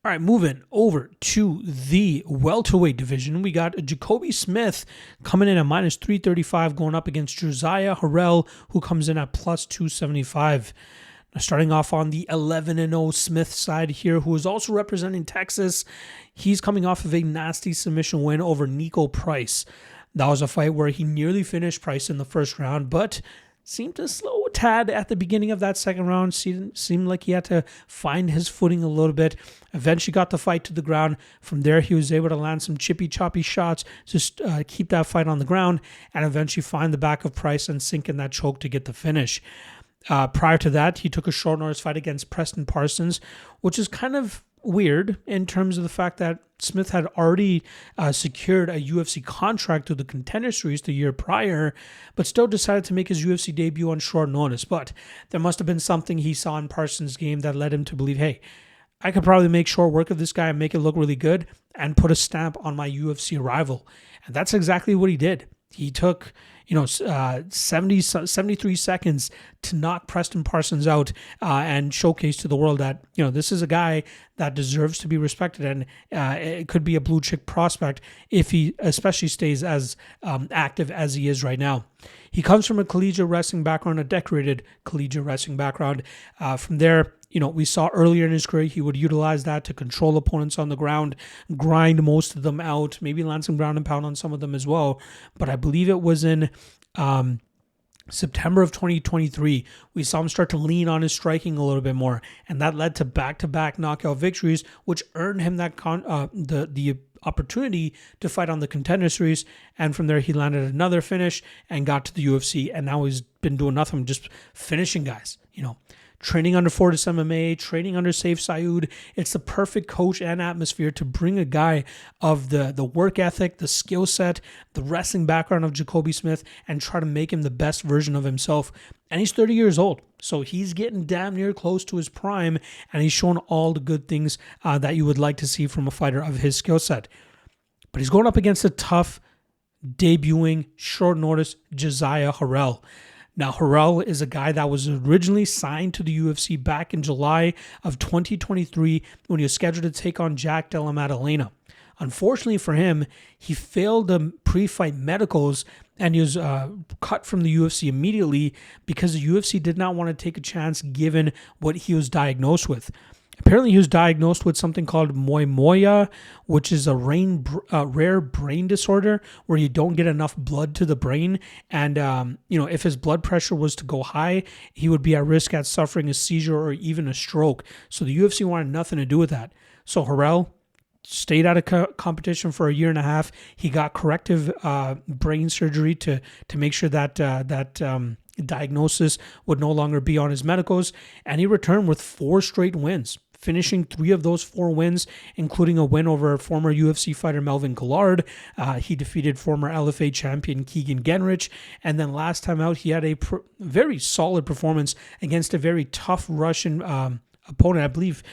All right, moving over to the welterweight division, we got Jacoby Smith coming in at minus 335, going up against Josiah Harrell, who comes in at plus 275. Now, starting off on the 11-0 Smith side here, who is also representing Texas, he's coming off of a nasty submission win over Nico Price. That was a fight where he nearly finished Price in the first round, but seemed to slow a tad at the beginning of that second round. Seemed like he had to find his footing a little bit. Eventually got the fight to the ground. From there, he was able to land some choppy shots to keep that fight on the ground and eventually find the back of Price and sink in that choke to get the finish. Prior to that, he took a short notice fight against Preston Parsons, which is kind of weird in terms of the fact that Smith had already secured a UFC contract through the Contender Series the year prior, but still decided to make his UFC debut on short notice. But there must have been something he saw in Parsons' game that led him to believe, hey, I could probably make short work of this guy and make it look really good and put a stamp on my UFC rival. And that's exactly what he did. He took 73 seconds to knock Preston Parsons out and showcase to the world that, this is a guy that deserves to be respected, and it could be a blue chip prospect if he especially stays as active as he is right now. He comes from a collegiate wrestling background, a decorated collegiate wrestling background. From there, we saw earlier in his career, he would utilize that to control opponents on the ground, grind most of them out, maybe land some ground and pound on some of them as well. But I believe it was in September of 2023, we saw him start to lean on his striking a little bit more, and that led to back-to-back knockout victories, which earned him that the opportunity to fight on the Contender Series. And from there, he landed another finish and got to the UFC, and now he's been doing nothing, just finishing guys, training under Fortis MMA, training under Saif Saud. It's the perfect coach and atmosphere to bring a guy of the work ethic, the skill set, the wrestling background of Jacoby Smith and try to make him the best version of himself. And he's 30 years old, so he's getting damn near close to his prime, and he's shown all the good things that you would like to see from a fighter of his skill set. But he's going up against a tough, debuting, short notice Josiah Harrell. Now, Harrell is a guy that was originally signed to the UFC back in July of 2023 when he was scheduled to take on Jack Della Maddalena. Unfortunately for him, he failed the pre-fight medicals and he was cut from the UFC immediately because the UFC did not want to take a chance given what he was diagnosed with. Apparently, he was diagnosed with something called moyamoya, which is a rare brain disorder where you don't get enough blood to the brain. And, if his blood pressure was to go high, he would be at risk at suffering a seizure or even a stroke. So the UFC wanted nothing to do with that. So Harrell stayed out of competition for a year and a half. He got corrective brain surgery to make sure that diagnosis would no longer be on his medicals. And he returned with 4 straight wins, finishing 3 of those 4 wins, including a win over former UFC fighter Melvin Gillard. He defeated former LFA champion Keegan Genrich. And then last time out, he had a very solid performance against a very tough Russian opponent. I believe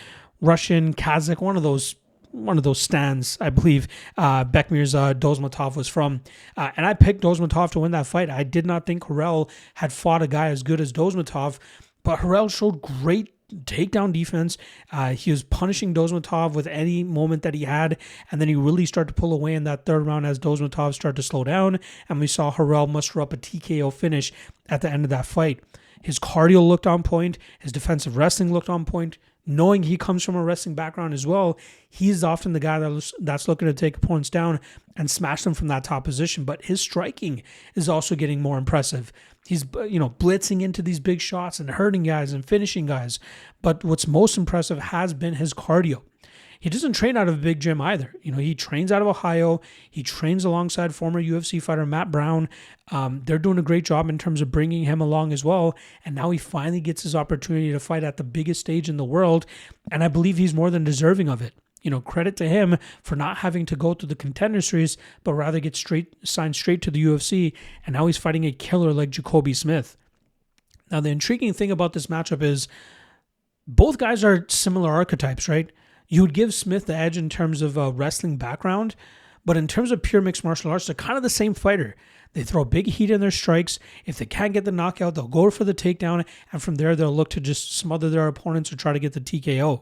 Russian, Kazakh, one of those stands, I believe Bekmir's Dozmatov was from. And I picked Dozmatov to win that fight. I did not think Harrell had fought a guy as good as Dozmatov, but Harrell showed great takedown defense. He was punishing Dozmatov with any moment that he had, and then he really started to pull away in that third round as Dozmatov started to slow down, and we saw Harrell muster up a TKO finish at the end of that fight. His cardio looked on point. His defensive wrestling looked on point. Knowing he comes from a wrestling background as well, he's often the guy that's looking to take opponents down and smash them from that top position. But his striking is also getting more impressive. He's blitzing into these big shots and hurting guys and finishing guys. But what's most impressive has been his cardio. He doesn't train out of a big gym either. He trains out of Ohio. He trains alongside former UFC fighter Matt Brown. They're doing a great job in terms of bringing him along as well. And now he finally gets his opportunity to fight at the biggest stage in the world. And I believe he's more than deserving of it. Credit to him for not having to go through the Contender Series, but rather get signed straight to the UFC. And now he's fighting a killer like Jacoby Smith. Now, the intriguing thing about this matchup is both guys are similar archetypes, right? You would give Smith the edge in terms of a wrestling background, but in terms of pure mixed martial arts, they're kind of the same fighter. They throw big heat in their strikes. If they can't get the knockout, they'll go for the takedown, and from there, they'll look to just smother their opponents or try to get the TKO.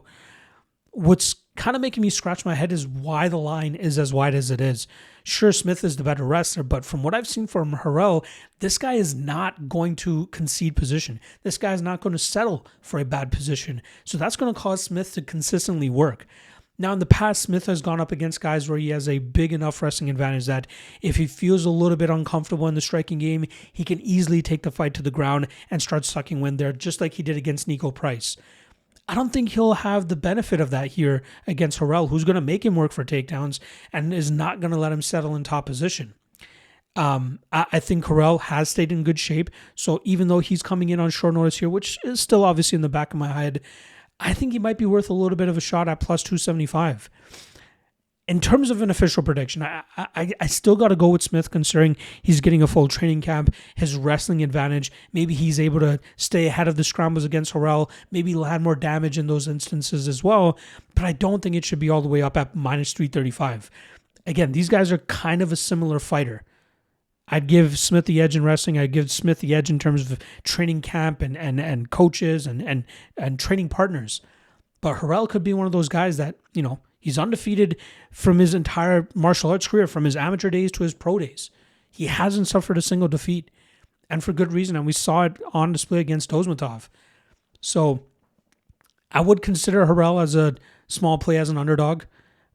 What's kind of making me scratch my head is why the line is as wide as it is. Sure, Smith is the better wrestler, but from what I've seen from Harrell, this guy is not going to concede position. This guy is not going to settle for a bad position. So that's going to cause Smith to consistently work. Now, in the past, Smith has gone up against guys where he has a big enough wrestling advantage that if he feels a little bit uncomfortable in the striking game, he can easily take the fight to the ground and start sucking wind there, just like he did against Nico Price. I don't think he'll have the benefit of that here against Harrell, who's going to make him work for takedowns and is not going to let him settle in top position. I think Harrell has stayed in good shape. So even though he's coming in on short notice here, which is still obviously in the back of my head, I think he might be worth a little bit of a shot at plus 275. In terms of an official prediction, I still got to go with Smith considering he's getting a full training camp, his wrestling advantage. Maybe he's able to stay ahead of the scrambles against Harrell, maybe land more damage in those instances as well. But I don't think it should be all the way up at minus 335. Again, these guys are kind of a similar fighter. I'd give Smith the edge in wrestling. I'd give Smith the edge in terms of training camp and coaches and training partners. But Harrell could be one of those guys that, he's undefeated from his entire martial arts career, from his amateur days to his pro days. He hasn't suffered a single defeat, and for good reason. And we saw it on display against Dozmatov. So I would consider Harrell as a small play as an underdog.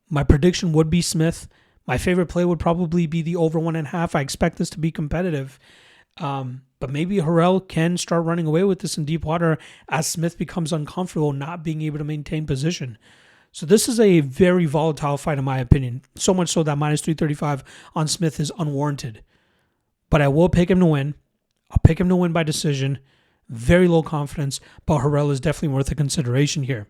My prediction would be Smith. My favorite play would probably be the over 1.5. I expect this to be competitive. But maybe Harrell can start running away with this in deep water as Smith becomes uncomfortable not being able to maintain position. So this is a very volatile fight in my opinion. So much so that minus 335 on Smith is unwarranted. But I will pick him to win. I'll pick him to win by decision. Very low confidence, but Harrell is definitely worth a consideration here.